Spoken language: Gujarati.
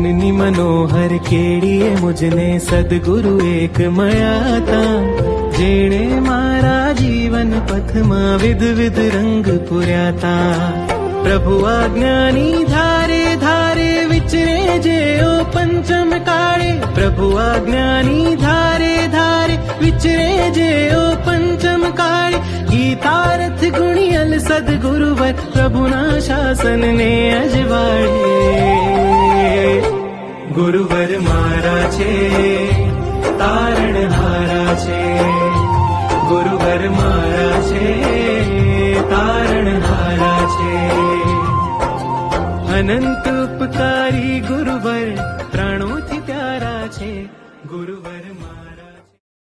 મનની મનોહર કેડીએ મુજને સદગુરુ એક મળ્યાતા, જેણે મારા જીવન પથમાં વિધ રંગ પૂર્યાતા. પ્રભુ આજ્ઞાની ધારે ધારે વિચરે જે ઓ પંચમ કાળે, પ્રભુ આજ્ઞાની ધારે ધારે વિચરે જે ઓ પંચમ કાળે. ગીતારથ ગુણિયલ સદગુરુવર પ્રભુના શાસનને અજવાળે. ગુરુવર મારા છે તારણહારા છે, ગુરુવર મારા છે તારણહારા છે. અનંત